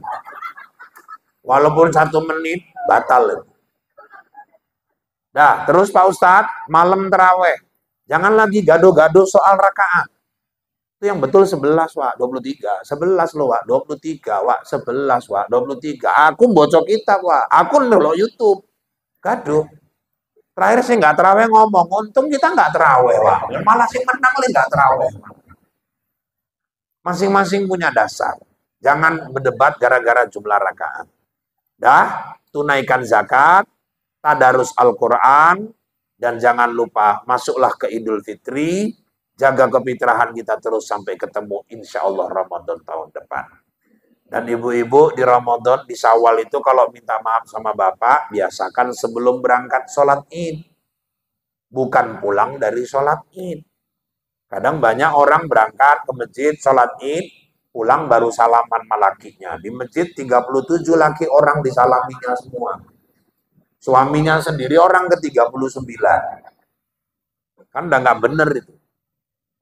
Walaupun 1 menit, batal. Dah, terus Pak Ustadz, malam terawih. Jangan lagi gado-gado soal rakaat. Itu yang betul 11, Wak, 23. 11 loh, Wak, 23, Wak, 11, Wak, 23. Aku bocok kitab, Wak. Aku ndelok YouTube. Gaduh. Terakhir sih nggak terawih ngomong, untung kita nggak terawih, Wak. Malah sih menang nggak terawih. Masing-masing punya dasar. Jangan berdebat gara-gara jumlah rakaat. Dah, tunaikan zakat, tadarus Al-Quran, dan jangan lupa masuklah ke Idul Fitri, jaga kefitrahan kita terus sampai ketemu insya Allah Ramadan tahun depan. Dan ibu-ibu di Ramadan, di Syawal itu kalau minta maaf sama bapak, biasakan sebelum berangkat sholat id. Bukan pulang dari sholat id. Kadang banyak orang berangkat ke masjid sholat id, pulang baru salaman sama lakinya. Di masjid 37 laki orang disalaminya semua. Suaminya sendiri orang ke-39. Kan udah nggak bener itu.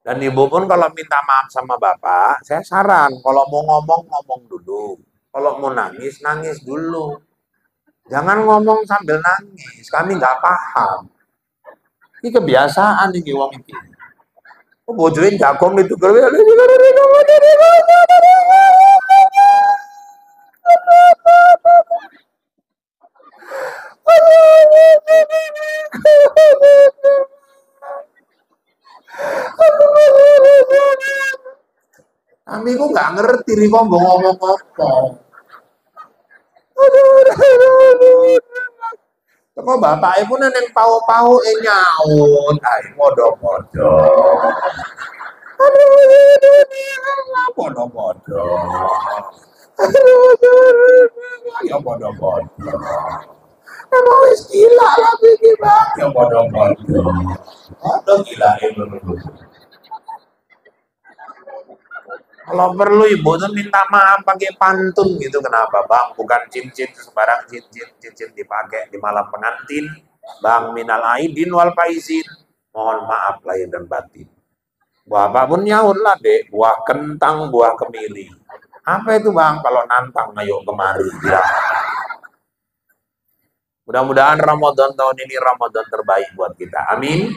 Dan ibu pun kalau minta maaf sama bapak, saya saran, kalau mau ngomong, ngomong dulu. Kalau mau nangis, nangis dulu. Jangan ngomong sambil nangis, kami nggak paham. Ini kebiasaan nih wong iki. Oh, bojoin jagung itu. Kami kok nggak ngerti nih kok ngomong apa. Kok bapak ibu neneng pau-pau nyaun, ay podo-podo. Podo-podo. Ya podo-podo. Emang wis gila lah iki, Bang. Ya podo-podo. Aduh gila itu. Kalau perlu ibu tuh minta maaf pakai pantun gitu, kenapa Bang? Bukan cincin sembarang cincin dipakai di malam pengantin. Bang minal aidin wal faizin. Mohon maaf lahir dan batin. Bapak pun nyaut lah dek, buah kentang, buah kemiri. Apa itu Bang? Kalau nantang ayo kemari. Ya. Mudah-mudahan Ramadan tahun ini Ramadan terbaik buat kita. Amin.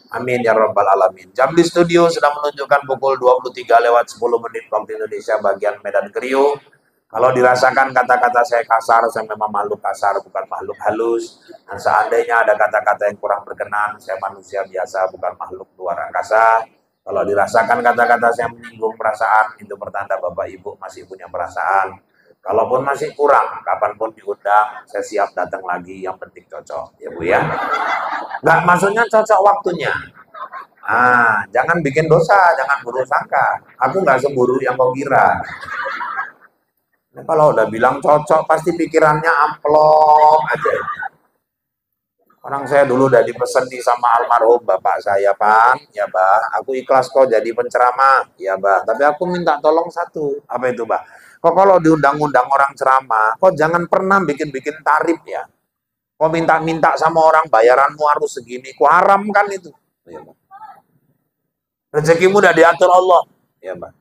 Amin ya rabbal alamin. Jam di studio sudah menunjukkan pukul 23 lewat 10 menit waktu Indonesia bagian Medan Kriuk. Kalau dirasakan kata-kata saya kasar, saya memang makhluk kasar, bukan makhluk halus. Dan seandainya ada kata-kata yang kurang berkenan, saya manusia biasa, bukan makhluk luar angkasa. Kalau dirasakan kata-kata saya menyinggung perasaan, itu pertanda Bapak Ibu masih punya perasaan. Kalaupun masih kurang, kapanpun diundang, saya siap datang lagi, yang penting cocok, ya Bu ya. Nggak, maksudnya cocok waktunya. Jangan bikin dosa, jangan buruk sangka. Aku nggak semburu yang kau kira. Nah, kalau udah bilang cocok, pasti pikirannya amplop aja. Orang saya dulu udah dipesan di sama almarhum bapak saya, Pak. Ya, Bah, aku ikhlas kok jadi penceramah. Ya, Bah, tapi aku minta tolong satu. Apa itu, Bah? Kok kalau diundang-undang orang ceramah, kok jangan pernah bikin-bikin tarif ya. Kok minta-minta sama orang bayaranmu harus segini. Kok haram kan itu. Ya, Pak. Rezekimu udah diatur Allah. Ya, Pak.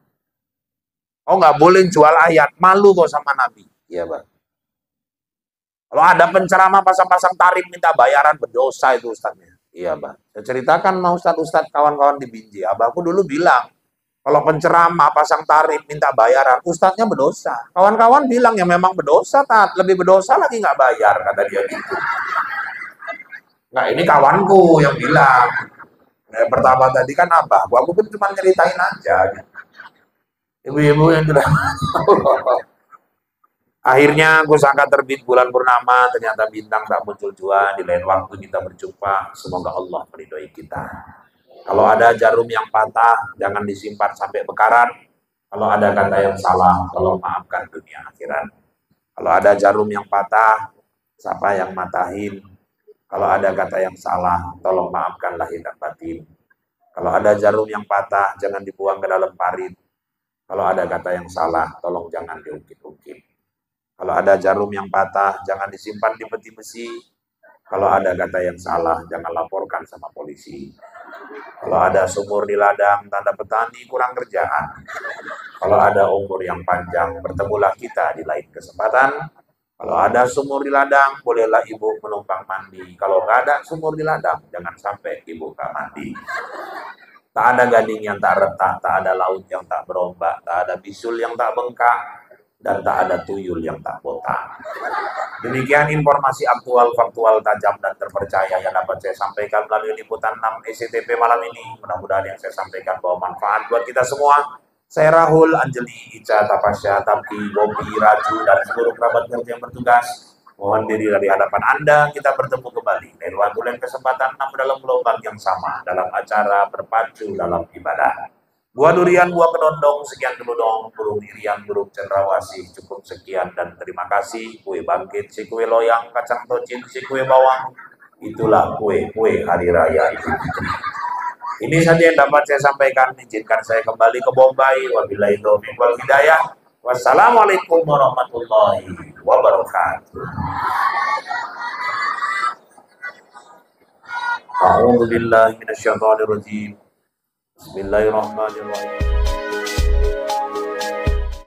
Oh nggak boleh jual ayat. Malu kok sama Nabi. Ya, Pak. Kalau ada penceramah pasang-pasang tarif minta bayaran, berdosa itu ustadznya. Iya, Pak. Saya ceritakan sama ustadz-ustadz kawan-kawan di Binjai. Abahku dulu bilang, kalau penceramah pasang tarif minta bayaran, ustadznya berdosa. Kawan-kawan bilang ya memang berdosa, Tat. Lebih berdosa lagi nggak bayar, kata dia gitu. Nah ini kawanku yang bilang. Yang pertama tadi kan abah, aku pun cuma nyeritain aja. Ibu-ibu yang sudah Akhirnya aku sangka terbit bulan purnama, ternyata bintang tak muncul jua. Di lain waktu kita berjumpa, semoga Allah meridhoi kita. Kalau ada jarum yang patah, jangan disimpan sampai bekaran. Kalau ada kata yang salah, tolong maafkan dunia akhirat. Kalau ada jarum yang patah, siapa yang matahin? Kalau ada kata yang salah, tolong maafkan lahir dan batin. Kalau ada jarum yang patah, jangan dibuang ke dalam parit. Kalau ada kata yang salah, tolong jangan diungkit-ungkit. Kalau ada jarum yang patah, jangan disimpan di peti besi. Kalau ada kata yang salah, jangan laporkan sama polisi. Kalau ada sumur di ladang, tanda petani kurang kerjaan. Kalau ada umur yang panjang, bertemulah kita di lain kesempatan. Kalau ada sumur di ladang, bolehlah ibu menumpang mandi. Kalau nggak ada sumur di ladang, jangan sampai ibu nggak mandi. Tak ada gading yang tak retak, tak ada laut yang tak berombak, tak ada bisul yang tak bengkak, dan tak ada tuyul yang tak botak. Demikian informasi aktual, faktual, tajam, dan terpercaya yang dapat saya sampaikan melalui liputan 6 SCTV malam ini. Mudah-mudahan yang saya sampaikan bawa manfaat buat kita semua. Saya Rahul, Anjeli, Ica, Tapasya, Tapi, Bobi, Raju, dan seluruh kerabat kerja yang bertugas mohon diri dari hadapan Anda. Kita bertemu kembali dari waktu dan kesempatan dalam gelombang yang sama dalam acara berpacu dalam ibadah. Buah durian, buah kedondong, sekian dulu dong. Burung irian, burung cendrawasih, cukup sekian dan terima kasih. Kue bangkit, si kue loyang, kacang tocin, si kue bawang. Itulah kue-kue hari raya Idul Fitri. Ini saja yang dapat saya sampaikan. Izinkan saya kembali ke Bombay. Wabillahi taufiq wal hidayah. Wassalamualaikum warahmatullahi wabarakatuh. A'udzu billahi minasyaitonir rajim. Bismillahirrahmanirrahim.